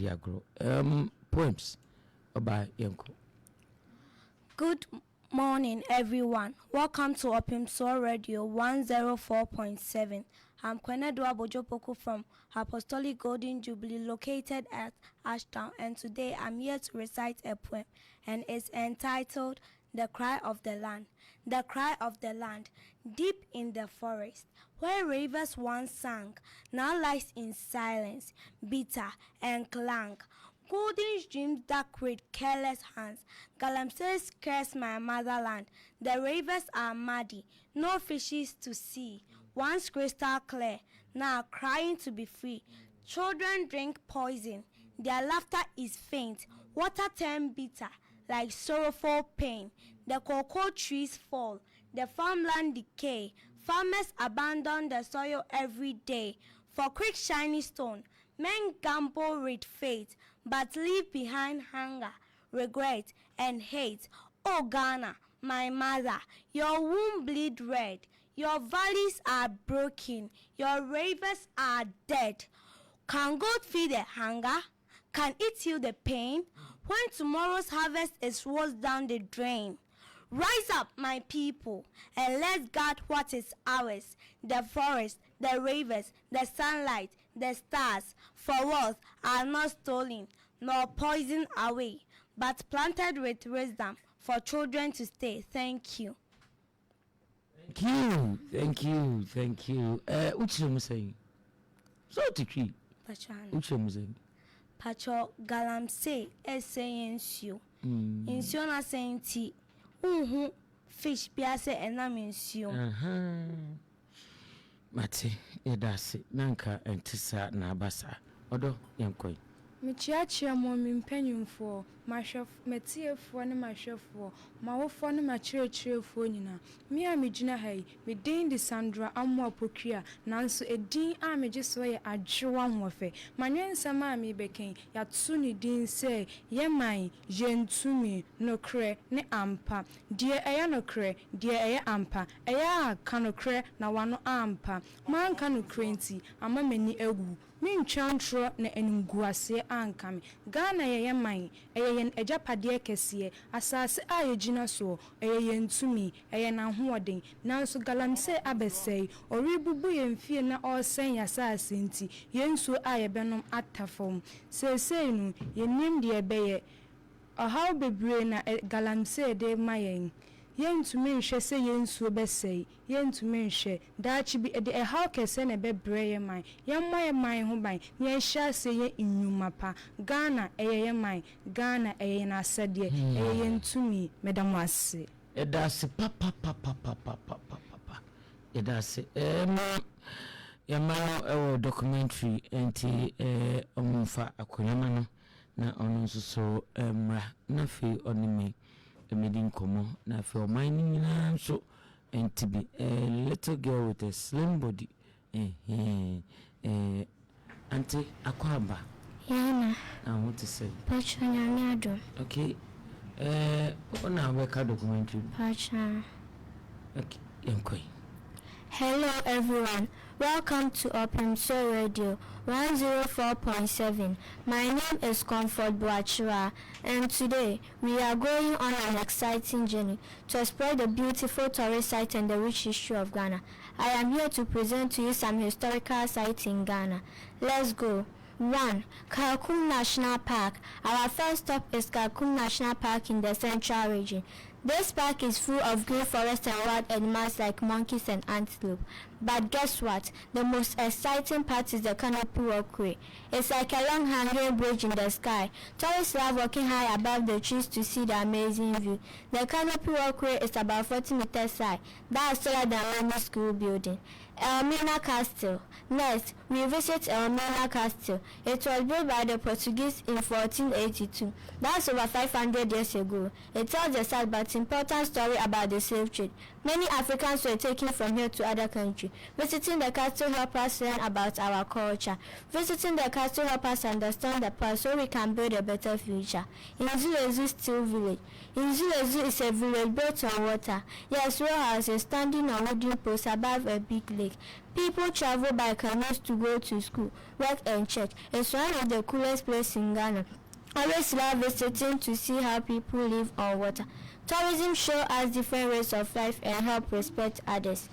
Diagro. Poems by Yanko. Good morning, everyone. Welcome to Opemsuo Radio 104.7. I'm Kwenedua Bojopoko from Apostolic Golden Jubilee located at Ashtown, and today I'm here to recite a poem, and it's entitled The Cry of the Land. The cry of the land, deep in the forest, where rivers once sang, now lies in silence, bitter and clank. Golden streams that with careless hands, Galamsey curse my motherland. The rivers are muddy, no fishes to see. Once crystal clear, now crying to be free. Children drink poison, their laughter is faint. Water turn bitter, like sorrowful pain. The cocoa trees fall, the farmland decay. Farmers abandon the soil every day. For quick shiny stone, men gamble with fate, but leave behind hunger, regret, and hate. Oh Ghana, my mother, your womb bleed red. Your valleys are broken, your rivers are dead. Can God feed the hunger? Can it heal the pain? When tomorrow's harvest is washed down the drain. Rise up, my people, and let's guard what is ours. The forest, the rivers, the sunlight, the stars, for wealth are not stolen, nor poisoned away, but planted with wisdom for children to stay. Thank you. Thank you. Which am I saying? So to tree. Which am I saying? Pacho Galamsey is saying you. Insio na saying tea. Fish piase enam insio. Mate, yedase nanka entisa na abasa. Odo yankoi. Michiachia mo mimpanyumfo, mashef metiefo ne mashefo, mawofo ne machirechirefo nyina. Me a megyina hai, me din de Sandra Amoawisi, nanso edin a megye so ye adwewa hofe. Manwensam a me beken, yatu ne din se yeman, yentumi, nokre ne ampa. Die eye nokre, die eye ampa. Eya kanokre na wano ampa. Man kanokre nti, ama mani egu. Min chantro na enguase ankame. Ghana ye man, yen ejapade kese, asase a yegina so, yentumi, na hoden. Nanso Galamsey abesei, oribubu yemfie na osen yasase nti, yenso a yebenom atafom. Sesei nu, yenim de beye. Ohaw bebre na Galamsey de mayen. Yentumi nhwe se yensuo besei yentumi nhwe daachi bi de ehaw kese na bebre ye man yemma man ho ban ye hya se ye innwuma pa Ghana eye man Ghana eye na asede eye yentumi medam ase Edase papa edase yamano ewo documentary enti omunfa akonyama no na ono so mra na fi onime Medin komo na for mining so and to be a little girl with a slim body. Auntie Akwaba. Yana. I want to say. Pacha. Okay. On our record documentary. Pacha. Okay. Yankoi. Hello everyone, welcome to Opemsuo Radio 104.7. My name is Comfort Boachira, and today we are going on an exciting journey to explore the beautiful tourist sites and the rich history of Ghana. I am here to present to you some historical sites in Ghana. Let's go. 1. Kalkum National Park. Our first stop is Kalkum National Park in the Central Region. This park is full of green forests and wild animals like monkeys and antelope. But guess what? The most exciting part is the canopy walkway. It's like a long hanging bridge in the sky. Tourists love walking high above the trees to see the amazing view. The canopy walkway is about 40 meters high. That's taller than London School building. Elmina Castle. Next, we visit Elmina Castle. It was built by the Portuguese in 1482. That's over 500 years ago. It tells the sad but important story about the slave trade. Many Africans were taken from here to other countries. Visiting the castle helps us learn about our culture. Visiting the castle helps us understand the past so we can build a better future. Inzulezu Steel Village. Inzulezu is a village built on water. Yes, row house is standing on wooden posts above a big lake. lake. People travel by canoes to go to school, work and church. It's one of the coolest places in Ghana. Always love visiting to see how people live on water. Tourism shows us different ways of life and help respect others.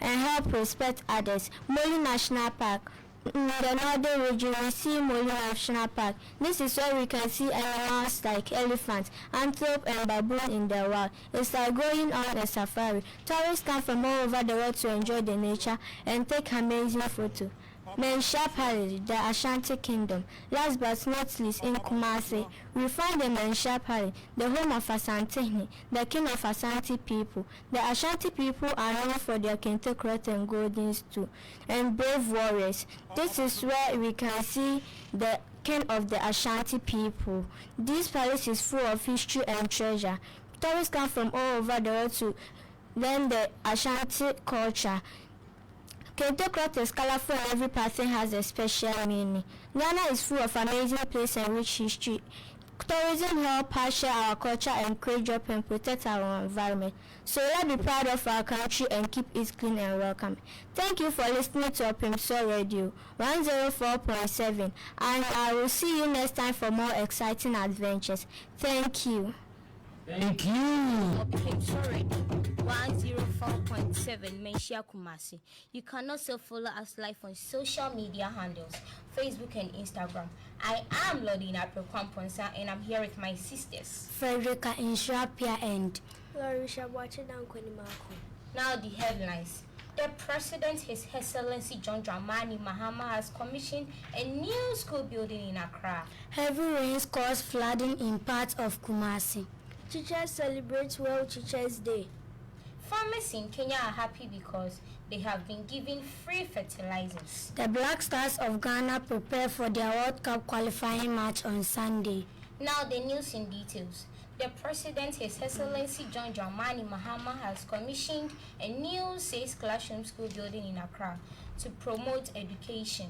Moli National Park. In the northern region, we see Moli National Park. This is where we can see animals like elephants, antelope, and baboon in the wild. It's like going on a safari. Tourists come from all over the world to enjoy the nature and take amazing photos. Menshia Palace, the Ashanti Kingdom. Last but not least, in Kumasi, we find the Menshia Palace, the home of Asantehene, the king of Ashanti people. The Ashanti people are known for their kente cloth and golden stool, and brave warriors. This is where we can see the king of the Ashanti people. This palace is full of history and treasure. Tourists come from all over the world to learn the Ashanti culture. Kente cloth is colorful and every person has a special meaning. Ghana is full of amazing places and rich history. Tourism helps us share our culture and create jobs and protect our environment. So let's be proud of our country and keep it clean and welcome. Thank you for listening to Opemsuo Radio 104.7, and I will see you next time for more exciting adventures. Thank you. Thank you. Opemsuo Radio 104.7 Menshia Kumasi. You can also follow us live on social media handles, Facebook and Instagram. I am Lodina Prekwamponsa and I'm here with my sisters, Frederica Inshapia and Larisha Wachidankwenimako. Now the headlines. The President, His Excellency John Dramani Mahama, has commissioned a new school building in Accra. Heavy rains caused flooding in parts of Kumasi. Teachers celebrate World Teachers Day. Farmers in Kenya are happy because they have been given free fertilizers. The Black Stars of Ghana prepare for their World Cup qualifying match on Sunday. Now the news in details. The President, His Excellency John Dramani Mahama, has commissioned a new 6-classroom school building in Accra to promote education.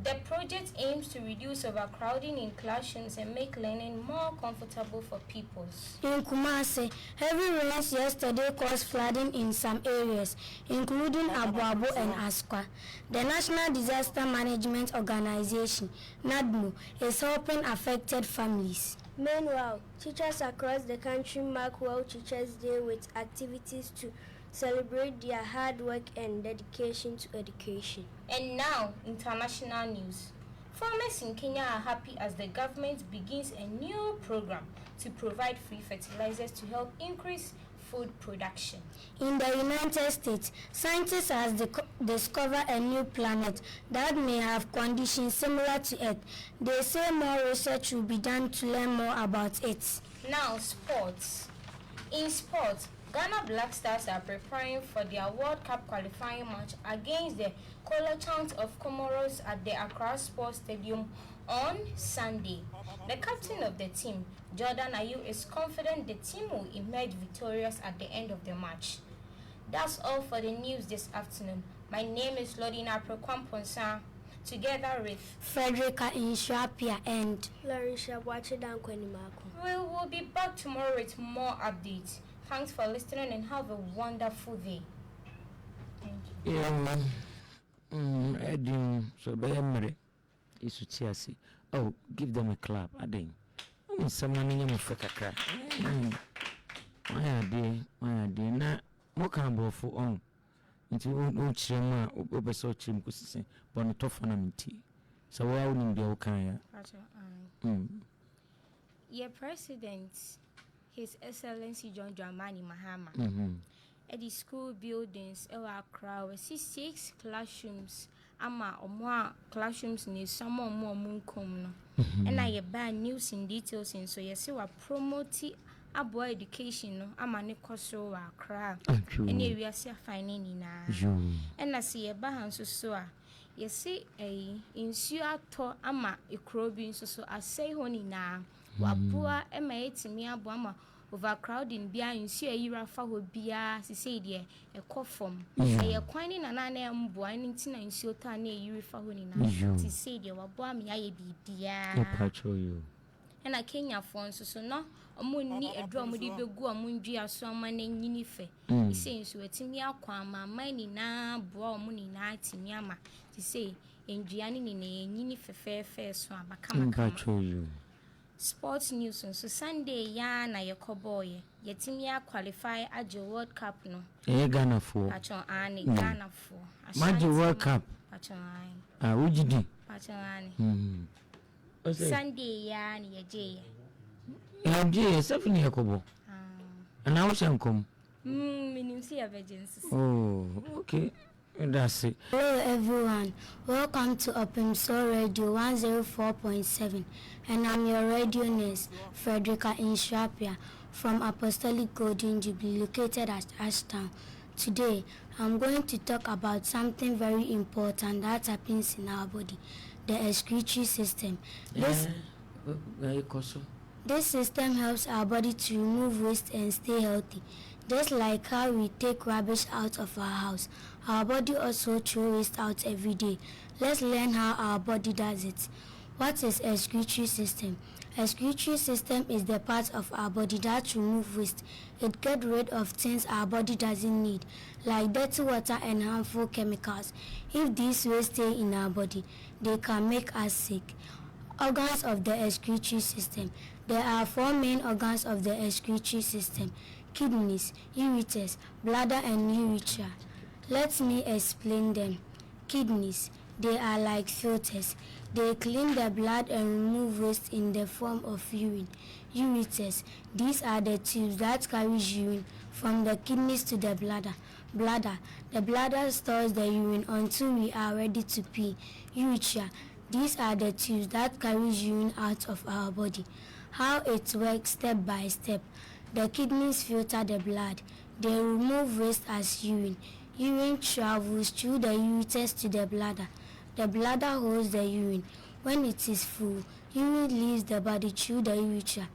The project aims to reduce overcrowding in classrooms and make learning more comfortable for pupils. In Kumasi, heavy rains yesterday caused flooding in some areas, including Abuabo and Askwa. The National Disaster Management Organization, NADMO, is helping affected families. Meanwhile, teachers across the country mark World Teachers Day with activities to celebrate their hard work and dedication to education. And now, international news. Farmers in Kenya are happy as the government begins a new program to provide free fertilizers to help increase food production. In the United States, scientists have discovered a new planet that may have conditions similar to Earth. They say more research will be done to learn more about it. Now, sports. In sports, Ghana Black Stars are preparing for their World Cup qualifying match against the Colachans of Comoros at the Accra Sports Stadium on Sunday. The captain of the team, Jordan Ayew, is confident the team will emerge victorious at the end of the match. That's all for the news this afternoon. My name is Lodina Prekwamponsa, together with Frederica Inshapia and Larisha Wachidankwenimako. We will be back tomorrow with more updates. Thanks for listening and have a wonderful day. Thank you. Eddie, so be a is to oh, give them a clap. I think. Someone in your fakaka. Why are they not more cambo for on? Into Chima, Obeso Chim Kusin, Bonitofanamity. So, why wouldn't be okay? Your President, His Excellency John Dramani Mahama, at the school buildings, Accra, we see 6 classrooms. Ama more classrooms need some more munkum no. And I buy news in details in so yes, we promote abo education no. Ama ne koso wa Accra. And we are finding na. And I see a bahan so you see a insure to ama ekrobi so I say honi na. Wabua ema etimi abo ama overcrowding bia nsu ayira fa ho bia se say de e kofom e kwan ni na na mbo an nti na nsu ta na ayira fa ho ni na ti say de wabo am ya ye bibia e patro you ena Kenya for so no omo ni edo omo di begu omo ndua so ama na nyini fe ise nso atimi akwa ama mani na boa omo ni na atimi ama ti say ndua ni na nyini fefefe so abakama sports news nso Sunday ya na yekoboye yetimi ya qualify ajo World Cup no Ghana for acho ani Ghana for Maji World Cup acho ani ujidi acho ani Sunday ya ni yeje ye 7 yakobo na wo shankom minimsi emergency. Oh, okay. That's it. Hello everyone, welcome to Opemsuo Radio 104.7, and I'm your radio nurse, Frederica Inshapia, from Apostolic Golden Jubilee located at Ashtown. Today, I'm going to talk about something very important that happens in our body, the excretory system. This system helps our body to remove waste and stay healthy. Just like how we take rubbish out of our house, our body also throws waste out every day. Let's learn how our body does it. What is excretory system? Excretory system is the part of our body that removes waste. It gets rid of things our body doesn't need, like dirty water and harmful chemicals. If these waste stay in our body, they can make us sick. Organs of the excretory system. There are 4 main organs of the excretory system: kidneys, ureters, bladder, and urethra. Let me explain them. Kidneys, they are like filters. They clean the blood and remove waste in the form of urine. Ureters, these are the tubes that carry urine from the kidneys to the bladder. Bladder, the bladder stores the urine until we are ready to pee. Urethra, these are the tubes that carry urine out of our body. How it works step by step. The kidneys filter the blood. They remove waste as urine. Urine travels through the ureters to the bladder. The bladder holds the urine. When it is full, urine leaves the body through the urethra.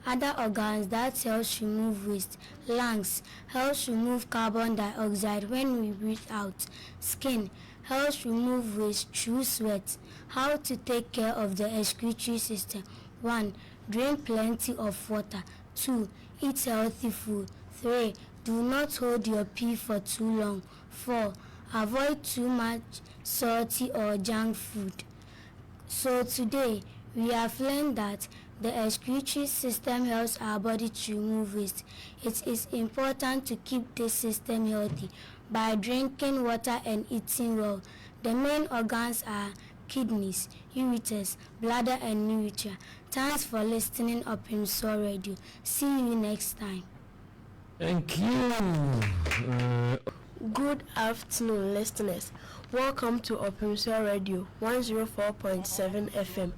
Other organs that helps remove waste. Lungs helps remove carbon dioxide when we breathe out. Skin helps remove waste through sweat. How to take care of the excretory system? 1. Drink plenty of water. 2. Eat healthy food. 3. Do not hold your pee for too long. 4. Avoid too much salty or junk food. So today, we have learned that the excretory system helps our body to remove waste. It is important to keep this system healthy by drinking water and eating well. The main organs are kidneys, ureters, bladder, and urethra. Thanks for listening Opemsuo Radio. See you next time. Thank you. Good afternoon, listeners. Welcome to Opemsuo Radio 104.7 FM.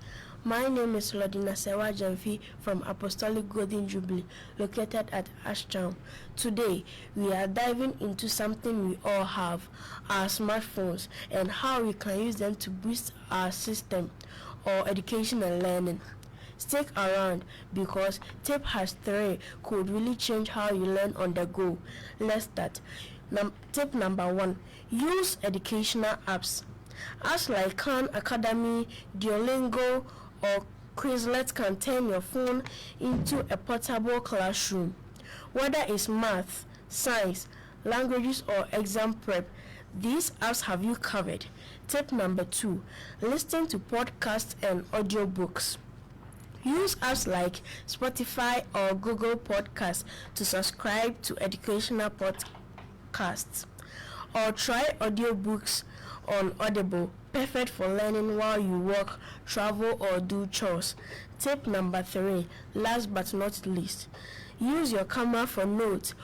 My name is Lodina Sewa Jamfi from Apostolic Golden Jubilee, located at Ashtown. Today, we are diving into something we all have, our smartphones, and how we can use them to boost our system or education and learning. Stick around because tip has 3 could really change how you learn on the go. Let's start. Tip number 1, use educational apps. Apps like Khan Academy, Duolingo, or Quizlet can turn your phone into a portable classroom. Whether it's math, science, languages, or exam prep, these apps have you covered. Tip number 2, listen to podcasts and audiobooks. Use apps like Spotify or Google Podcasts to subscribe to educational podcasts, or try audiobooks on Audible, perfect for learning while you work, travel, or do chores. Tip number 3, last but not least, use your camera for notes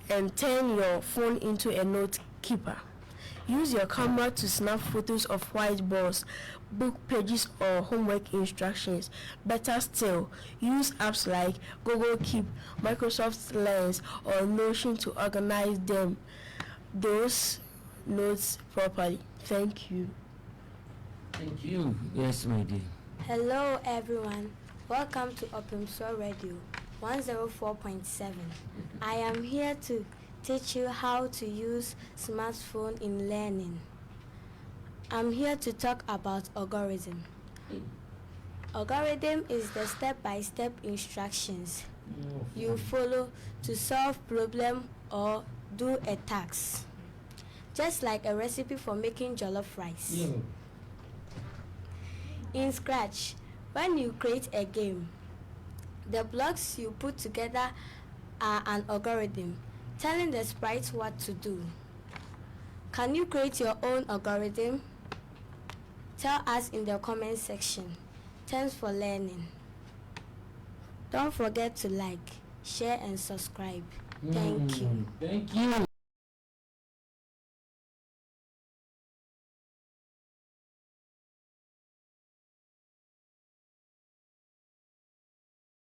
and turn your phone into a note keeper. Use your camera to snap photos of whiteboards, book pages, or homework instructions. Better still, use apps like Google Keep, Microsoft Lens, or Notion to organize those notes properly. Thank you. Thank you. Yes, my dear. Hello everyone. Welcome to Opemsuo Radio 104.7. I am here to teach you how to use smartphone in learning. I'm here to talk about algorithm. Algorithm is the step-by-step instructions you follow to solve problem or do a task. Just like a recipe for making jollof rice. In Scratch, when you create a game, the blocks you put together are an algorithm, telling the sprites what to do. Can you create your own algorithm? Tell us in the comment section. Thanks for learning. Don't forget to like, share and subscribe. Thank you. Thank you.